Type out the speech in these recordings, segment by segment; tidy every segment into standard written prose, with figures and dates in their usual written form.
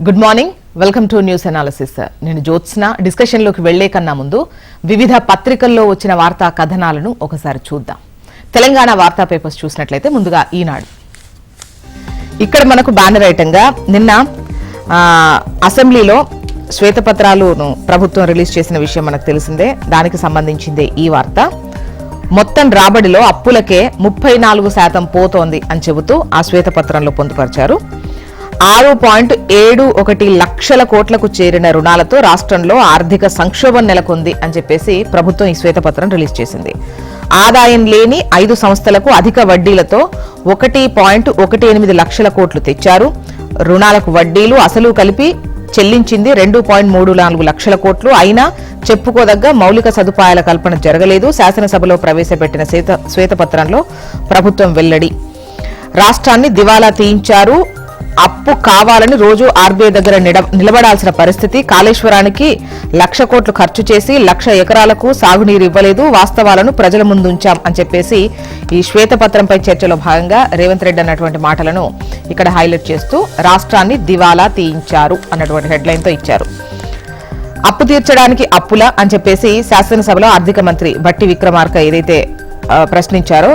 Good morning, welcome to news analysis. నేను Jyotsna. Discussion లోకి వెళ్లే కన్నా ముందు వివిధ పత్రికల్లో వచ్చిన వార్తా కథనాలను ఒకసారి చూద్దాం. తెలంగాణ వార్తా పేపర్స్ చూసినట్లయితే ముందుగా ఈనాడు. ఇక్కడ మనకు బ్యానర్ ఐటంగా నిన్న అసెంబ్లీలో శ్వేతపత్రాలను ప్రభుత్వం రిలీజ్ చేసిన విషయం మనకు తెలిసిందే. దానికి సంబంధించిందే ఈ వార్త. మొత్తం రాబడిలో అప్పులకే 34% పోతోంది అని చెబుతూ ఆ శ్వేతపత్రంలో పొందుపరిచారు. 6.71 లక్షల కోట్లకు చేరిన రుణాలతో రాష్ట్రంలో ఆర్థిక సంక్షోభం నెలకొంది అని చెప్పేసి ప్రభుత్వం ఈ శ్వేతపత్రం రిలీజ్ చేసింది. ఆదాయం లేని 5 సంస్థలకు అధిక వడ్డీలతో 1.18 లక్షల కోట్లు తెచ్చారు. రుణాలకు వడ్డీలు అసలు కలిపి చెల్లించింది 2.34 లక్షల కోట్లు. అయినా చెప్పుకోదగ్గ మౌలిక సదుపాయాల కల్పన జరగలేదు. శాసనసభలో ప్రవేశపెట్టిన శ్వేతపత్రంలో ప్రభుత్వం వెల్లడి. రాష్ట్రాన్ని దివాలా తీయించారు. అప్పు కావాలని రోజు ఆర్బీఐ దగ్గర నిలబడాల్సిన పరిస్థితి. కాళేశ్వరానికి 1,00,000 కోట్లు ఖర్చు చేసి 1,00,000 ఎకరాలకు సాగునీరు ఇవ్వలేదు. వాస్తవాలను ప్రజల ముందు ఉంచాం అని చెప్పేసి ఈ శ్వేతపత్రంపై చర్చలో భాగంగా రేవంత్ రెడ్డి అన్నటువంటి మాటలను ఇక్కడ హైలైట్ చేస్తూ రాష్ట్రాన్ని దివాలా తీయించారు అన్నటువంటి హెడ్లైన్ తో ఇచ్చారు. అప్పు తీర్చడానికి అప్పుల అని చెప్పేసి శాసనసభలో ఆర్థిక మంత్రి భట్టి విక్రమార్క ఏదైతే ప్రశ్నించారో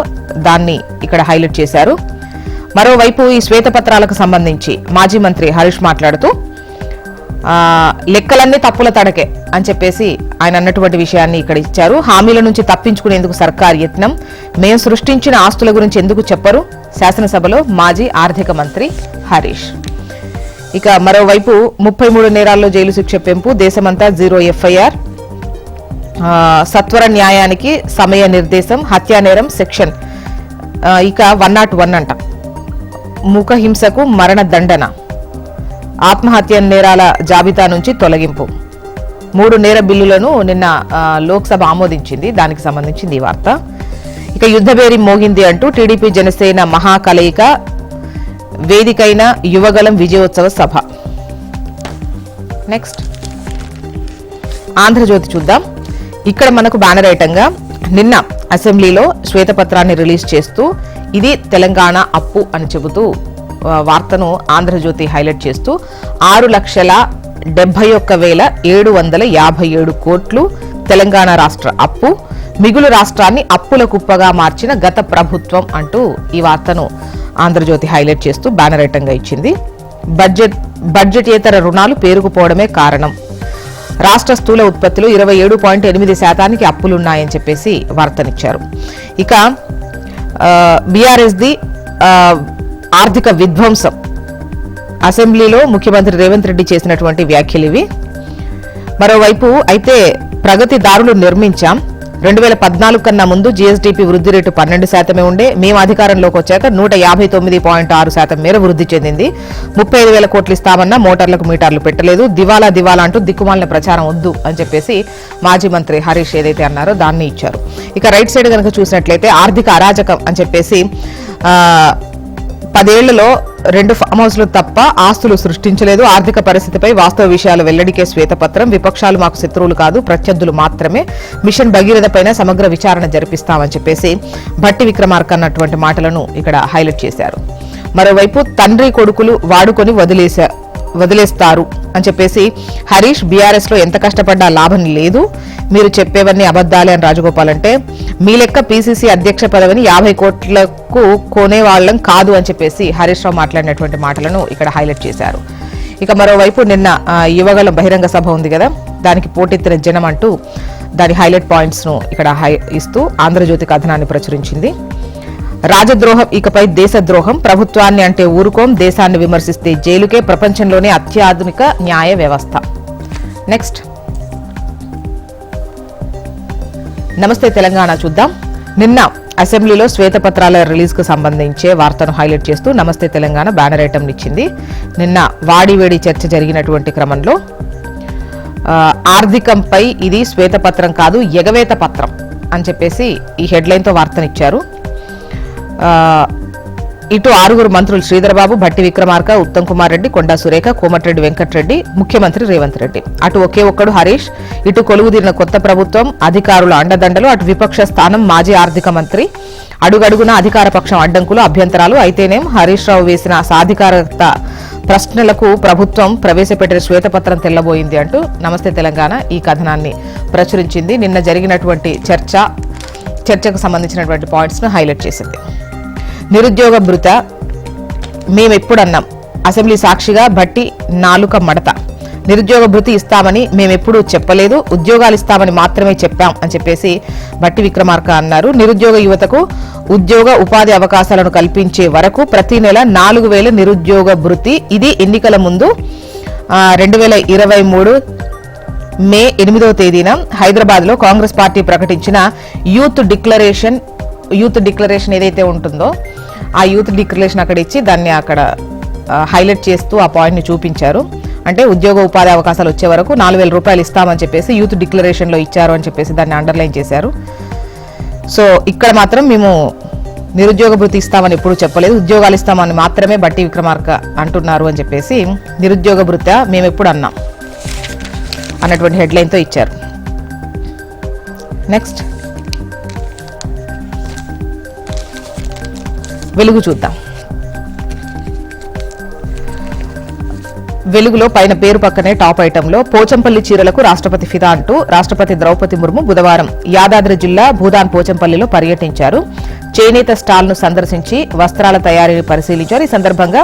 దాన్ని ఇక్కడ హైలైట్ చేశారు. మరోవైపు ఈ శ్వేతపత్రాలకు సంబంధించి మాజీ మంత్రి హరీష్ మాట్లాడుతూ లెక్కలన్నీ తప్పుల తడకే అని చెప్పేసి ఆయన అన్నటువంటి విషయాన్ని ఇక్కడ ఇచ్చారు. హామీల నుంచి తప్పించుకునేందుకు సర్కార్ యత్నం. మేం సృష్టించిన ఆస్తుల గురించి ఎందుకు చెప్పరు? శాసనసభలో మాజీ ఆర్థిక మంత్రి హరీష్. ఇక మరోవైపు 33 నేరాల్లో జైలు శిక్ష పెంపు. దేశమంతా 0 FIR. సత్వర న్యాయానికి సమయ నిర్దేశం. హత్యానేరం సెక్షన్ ఇక 101 అంట. మూక హింసకు మరణ దండన. ఆత్మహత్య నేరాల జాబితా నుంచి తొలగింపు. 3 నేర బిల్లులను నిన్న లోక్సభ ఆమోదించింది. దానికి సంబంధించింది ఈ వార్త. ఇక యుద్ధబేరి మోగింది అంటూ టీడీపీ జనసేన మహాకలయిక. వేదికైన యువగలం విజయోత్సవ సభ. నెక్స్ట్ ఆంధ్రజ్యోతి చూద్దాం. ఇక్కడ మనకు బ్యానర్ ఐటంగా నిన్న అసెంబ్లీలో శ్వేతపత్రాన్ని రిలీజ్ చేస్తూ ఇది తెలంగాణ అప్పు అని చెబుతూ వార్తను ఆంధ్రజ్యోతి హైలైట్ చేస్తూ 6,71,757 కోట్లు తెలంగాణ రాష్ట్ర అప్పు. మిగులు రాష్ట్రాన్ని అప్పుల కుప్పగా మార్చిన గత ప్రభుత్వం అంటూ ఈ వార్తను ఆంధ్రజ్యోతి హైలైట్ చేస్తూ బ్యానర్ ఐటంగా ఇచ్చింది. బడ్జెటేతర రుణాలు పేరుకుపోవడమే కారణం. రాష్ట్ర స్థూల ఉత్పత్తిలో 27.8% అప్పులున్నాయని చెప్పేసి వార్తనిచ్చారు. ఇక బీఆర్ఎస్ది ఆర్థిక విధ్వంసం. అసెంబ్లీలో ముఖ్యమంత్రి రేవంత్ రెడ్డి చేసినటువంటి వ్యాఖ్యలు ఇవి. మరోవైపు అయితే ప్రగతి దారులు నిర్మించాం. 2014 కన్నా ముందు జీఎస్డీపీ వృద్ధి రేటు 12% ఉండే. మేము అధికారంలోకి వచ్చాక 150.6% మేర వృద్ధి చెందింది. 35,000 కోట్లు ఇస్తామన్నా మోటార్లకు మీటర్లు పెట్టలేదు. దివాలా దివాలా అంటూ దిక్కుమాలిన ప్రచారం వద్దు అని చెప్పేసి మాజీ మంత్రి హరీష్ ఏదైతే అన్నారో దాన్ని ఇచ్చారు. ఇక రైట్ సైడ్ కనుక చూసినట్లయితే ఆర్థిక అరాజకం అని చెప్పేసి 10 ఏళ్లలో 2 ఫామ్ హౌస్లు తప్ప ఆస్తులు సృష్టించలేదు. ఆర్థిక పరిస్థితిపై వాస్తవ విషయాలు వెల్లడికే శ్వేతపత్రం. విపక్షాలు మాకు శత్రువులు కాదు, ప్రత్యర్థులు మాత్రమే. మిషన్ భగీరథ పైన సమగ్ర విచారణ జరిపిస్తామని చెప్పేసి భట్టి విక్రమార్క అన్నటువంటి మాటలను ఇక్కడ హైలైట్ చేశారు. మరోవైపు తండ్రి కొడుకులు వాడుకొని వదిలేస్తారు అని చెప్పేసి హరీష్. బీఆర్ఎస్ లో ఎంత కష్టపడ్డా లాభం లేదు, మీరు చెప్పేవన్నీ అబద్దాలే అని రాజగోపాల్ అంటే, మీ లెక్క పీసీసీ అధ్యక్ష పదవిని 50 కోట్లకు కొనేవాళ్లం కాదు అని చెప్పేసి హరీష్ రావు మాట్లాడినటువంటి మాటలను ఇక్కడ హైలైట్ చేశారు. ఇక మరోవైపు నిన్న యువగల బహిరంగ సభ ఉంది కదా, దానికి పోటెత్తిన జనం అంటూ దాని హైలైట్ పాయింట్స్ ను ఇక్కడ ఇస్తూ ఆంధ్రజ్యోతి కథనాన్ని ప్రచురించింది. రాజద్రోహం ఇకపై దేశద్రోహం. ప్రభుత్వాన్ని అంటే ఊరుకోం, దేశాన్ని విమర్శిస్తే జైలుకే. ప్రపంచంలోనే అత్యాధునిక న్యాయ వ్యవస్థ. నెక్స్ట్ నమస్తే తెలంగాణ చూద్దాం. నిన్న అసెంబ్లీలో శ్వేతపత్రాల రిలీజ్ కు సంబంధించే వార్తను హైలైట్ చేస్తూ నమస్తే తెలంగాణ బ్యానర్ ఐటమ్ ఇచ్చింది. నిన్న వాడివేడి చర్చ జరిగినటువంటి క్రమంలో ఆర్థికంపై ఇది శ్వేతపత్రం కాదు, ఎగవేత పత్రం అని చెప్పేసి ఈ హెడ్లైన్ తో వార్తనిచ్చారు. ఇటు 6 మంత్రులు శ్రీధరబాబు, భట్టి విక్రమార్క, ఉత్తమ్ కుమార్ రెడ్డి, కొండా సురేఖ, కోమటిరెడ్డి వెంకటరెడ్డి, ముఖ్యమంత్రి రేవంత్ రెడ్డి. అటు ఒకే ఒక్కడు హరీష్. ఇటు కొలువుదీరిన కొత్త ప్రభుత్వం, అధికారుల అండదండలు. అటు విపక్ష స్థానం మాజీ ఆర్థిక మంత్రి. అడుగడుగున అధికార పక్షం అడ్డంకులు, అభ్యంతరాలు. అయితేనేం హరీష్ రావు వేసిన సాధికారత ప్రశ్నలకు ప్రభుత్వం ప్రవేశపెట్టిన శ్వేతపత్రం తెల్లబోయింది అంటూ నమస్తే తెలంగాణ ఈ కథనాన్ని ప్రచురించింది. నిన్న జరిగినటువంటి చర్చకు సంబంధించినటువంటి పాయింట్స్ను హైలైట్ చేసింది. నిరుద్యోగ భృత మేమెప్పుడన్నాం, అసెంబ్లీ సాక్షిగా భట్టి నాలుక మడత. నిరుద్యోగ భృతి ఇస్తామని మేమెప్పుడూ చెప్పలేదు, ఉద్యోగాలు ఇస్తామని మాత్రమే చెప్పాం అని చెప్పేసి భట్టి విక్రమార్క అన్నారు. నిరుద్యోగ యువతకు ఉద్యోగ ఉపాధి అవకాశాలను కల్పించే వరకు ప్రతి నెల 4,000 నిరుద్యోగ భృతి. ఇది ఎన్నికల ముందు 2023 మే 8వ తేదీన హైదరాబాద్లో కాంగ్రెస్ పార్టీ ప్రకటించిన యూత్ డిక్లరేషన్ ఏదైతే ఉంటుందో ఆ యూత్ డిక్లరేషన్ అక్కడ ఇచ్చి దాన్ని అక్కడ హైలైట్ చేస్తూ ఆ పాయింట్ని చూపించారు. అంటే ఉద్యోగ ఉపాధి అవకాశాలు వచ్చే వరకు 4,000 రూపాయలు ఇస్తామని చెప్పేసి యూత్ డిక్లరేషన్లో ఇచ్చారు అని చెప్పేసి దాన్ని అండర్లైన్ చేశారు. సో ఇక్కడ మాత్రం మేము నిరుద్యోగ భృతి ఇస్తామని ఎప్పుడు చెప్పలేదు, ఉద్యోగాలు ఇస్తామని మాత్రమే భట్టి విక్రమార్క అంటున్నారు అని చెప్పేసి నిరుద్యోగ భృత మేము ఎప్పుడు అన్నాం అన్నటువంటి హెడ్లైన్తో ఇచ్చారు. నెక్స్ట్ వెలుగు చూద్దాం. వెలుగులో పైన పేరు పక్కనే టాప్ ఐటంలో పోచంపల్లి చీరలకు రాష్ట్రపతి ఫిదా అంటూ రాష్ట్రపతి ద్రౌపది ముర్ము బుధవారం యాదాద్రి జిల్లా భూదాన్ పోచంపల్లిలో పర్యటించారు. చేనేత స్టాల్ ను సందర్శించి వస్త్రాల తయారీని పరిశీలించారు. ఈ సందర్భంగా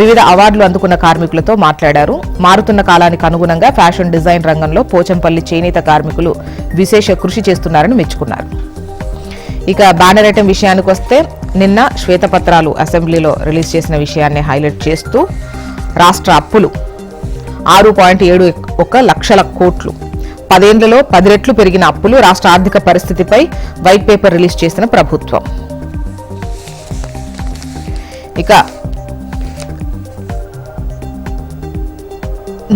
వివిధ అవార్డులు అందుకున్న కార్మికులతో మాట్లాడారు. మారుతున్న కాలానికి అనుగుణంగా ఫ్యాషన్ డిజైన్ రంగంలో పోచంపల్లి చేనేత కార్మికులు విశేష కృషి చేస్తున్నారని మెచ్చుకున్నారు. ఇక బ్యానర్ ఐటం విషయానికి వస్తే నిన్న శ్వేతపత్రాలు అసెంబ్లీలో రిలీజ్ చేసిన విషయాన్ని హైలైట్ చేస్తూ రాష్ట్ర అప్పులు 6.71 లక్షల కోట్లు, 10 ఏళ్లలో 10 రెట్లు పెరిగిన అప్పులు, రాష్ట్ర ఆర్థిక పరిస్థితిపై వైట్ పేపర్ రిలీజ్ చేసిన ప్రభుత్వం. ఇక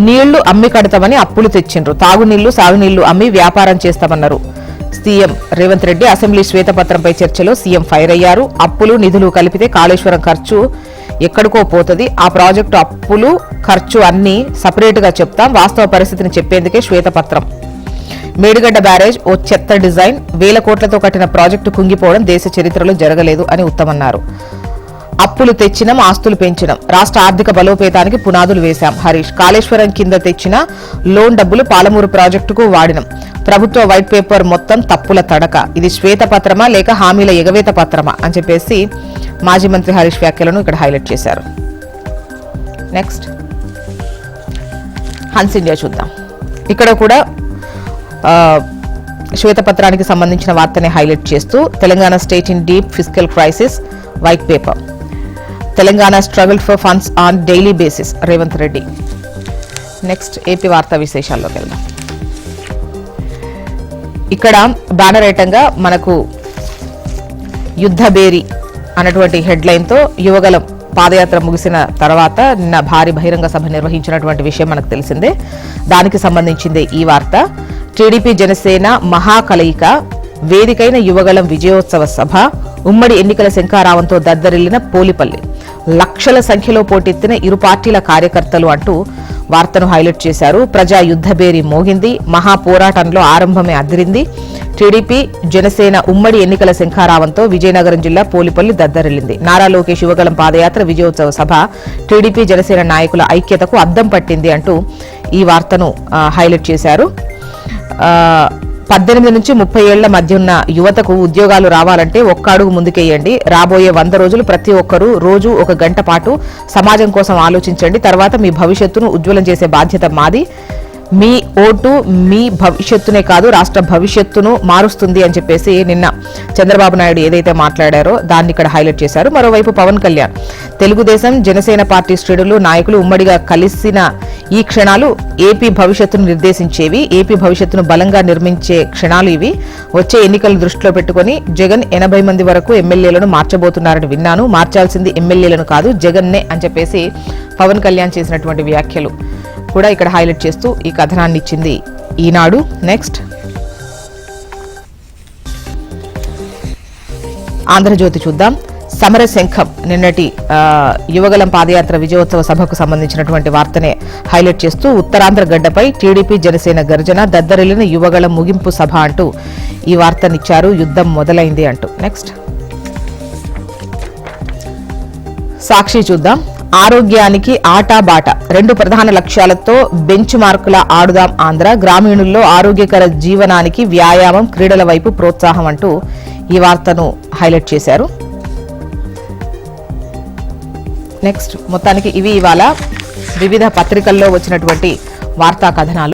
నీళ్లు అమ్మి కడతామని అప్పులు తెచ్చిండ్రు, తాగునీళ్లు సాగునీళ్లు అమ్మి వ్యాపారం చేస్తామన్నారు సీఎం రేవంత్ రెడ్డి. అసెంబ్లీ శ్వేతపత్రంపై చర్చలో సీఎం ఫైర్ అయ్యారు. అప్పులు నిధులు కలిపితే కాళేశ్వరం ఖర్చు ఎక్కడికో పోతుంది, ఆ ప్రాజెక్టు అప్పులు ఖర్చు అన్ని సపరేట్ గా చెప్తాం, వాస్తవ పరిస్థితిని చెప్పేందుకే శ్వేతపత్రం. మేడిగడ్డ బ్యారేజ్ ఓ చెత్త డిజైన్, 1000 కోట్లతో కట్టిన ప్రాజెక్టు కుంగిపోవడం దేశ చరిత్రలో జరగలేదు అని ఉత్తమన్నారు. అప్పులు తెచ్చినాం, ఆస్తులు పెంచినాం, రాష్ట్ర ఆర్థిక బలోపేతానికి పునాదులు వేశాం హరీష్. కాళేశ్వరం కింద తెచ్చిన లోన్ డబ్బులు పాలమూరు ప్రాజెక్టుకు వాడినాం. ప్రభుత్వ వైట్ పేపర్ మొత్తం తప్పుల తడక, ఇది శ్వేతపత్రమా లేక హామీల ఎగవేత పత్రమా అని చెప్పేసి మాజీ మంత్రి హరీష్ వ్యాఖ్యలను ఇక్కడ హైలైట్ చేశారు. నెక్స్ట్ హన్స్ ఇండియా చూద్దాం. ఇక్కడ కూడా శ్వేతపత్రానికి సంబంధించిన వార్తని హైలైట్ చేస్తూ Telangana state in deep fiscal crisis, white paper. Telangana struggle for funds on daily basis, Revanth Reddy. Next AP వార్తా విశేషాల్లోకి వెళ్దాం. ఇక్కడ బ్యానర్ ఐటంగా మనకు యుద్ధబేరి అన్నటువంటి హెడ్లైన్తో యువగలం పాదయాత్ర ముగిసిన తర్వాత నిన్న భారీ బహిరంగ సభ నిర్వహించినటువంటి విషయం మనకు తెలిసిందే. దానికి సంబంధించిందే ఈ వార్త. టీడీపీ జనసేన మహాకలయిక, వేదికైన యువగలం విజయోత్సవ సభ, ఉమ్మడి ఎన్నికల శంఖారావంతో దద్దరిల్లిన పోలిపల్లి, లక్షల సంఖ్యలో పోటెత్తిన ఇరు పార్టీల కార్యకర్తలు అంటూ వార్తను హైలైట్ చేశారు. ప్రజా యుద్ధబేరి మోగింది, మహా పోరాటంలో ఆరంభమే అదిరింది. టీడీపీ జనసేన ఉమ్మడి ఎన్నికల శంఖారావంతో విజయనగరం జిల్లా పోలిపల్లి దద్దరిల్లింది. నారా లోకేష్ యువగలం పాదయాత్ర విజయోత్సవ సభ టీడీపీ జనసేన నాయకుల ఐక్యతకు అద్దం పట్టింది అంటూ ఈ వార్తను హైలైట్ చేశారు. 18 నుంచి 30 ఏళ్ల మధ్య ఉన్న యువతకు ఉద్యోగాలు రావాలంటే ఒక్క అడుగు ముందుకేయండి. రాబోయే 100 రోజులు ప్రతి ఒక్కరూ రోజు 1 గంట పాటు సమాజం కోసం ఆలోచించండి. తర్వాత మీ భవిష్యత్తును ఉజ్వలం చేసే బాధ్యత మాది. మీ ఓటు మీ భవిష్యత్తునే కాదు రాష్ట్ర భవిష్యత్తును మారుస్తుంది అని చెప్పేసి నిన్న చంద్రబాబు నాయుడు ఏదైతే మాట్లాడారో దాన్ని ఇక్కడ హైలైట్ చేశారు. మరోవైపు పవన్ కళ్యాణ్, తెలుగుదేశం జనసేన పార్టీ శ్రేణులు నాయకులు ఉమ్మడిగా కలిసిన ఈ క్షణాలు ఏపీ భవిష్యత్తును నిర్దేశించేవి, ఏపీ భవిష్యత్తును బలంగా నిర్మించే క్షణాలు ఇవి. వచ్చే ఎన్నికలను దృష్టిలో పెట్టుకుని జగన్ 80 మంది వరకు ఎమ్మెల్యేలను మార్చబోతున్నారని విన్నాను. మార్చాల్సింది ఎమ్మెల్యేలను కాదు జగన్నే అని చెప్పేసి పవన్ కళ్యాణ్ చేసినటువంటి వ్యాఖ్యలు కూడా ఇక్కడ హైలైట్ చేస్తూ ఈ కథనాన్ని ఇచ్చింది ఈనాడు. నెక్స్ట్ ఆంధ్రజ్యోతి చూద్దాం. సమరశంఖం, నిన్నటి యువగలం పాదయాత్ర విజయోత్సవ సభకు సంబంధించినటువంటి వార్తనే హైలైట్ చేస్తూ ఉత్తరాంధ్ర గడ్డపై టీడీపీ జనసేన గర్జన, దద్దరిల్లిన యువగలం ముగింపు సభ అంటూ ఈ వార్తనిచ్చారు. యుద్ధం మొదలైంది అంటూ. నెక్స్ట్ సాక్షి చూద్దాం. ఆరోగ్యానికి ఆటాబాట 2 ప్రధాన లక్ష్యాలతో బెంచ్ మార్కుల ఆడుదాం ఆంధ్ర, గ్రామీణుల్లో ఆరోగ్యకర జీవనానికి వ్యాయామం, క్రీడల వైపు ప్రోత్సాహం అంటూ ఈ వార్తను హైలైట్ చేశారు. నెక్స్ట్ మొత్తానికి ఇవి ఇవాళ వివిధ పత్రికల్లో వచ్చినటువంటి వార్తా కథనాలు.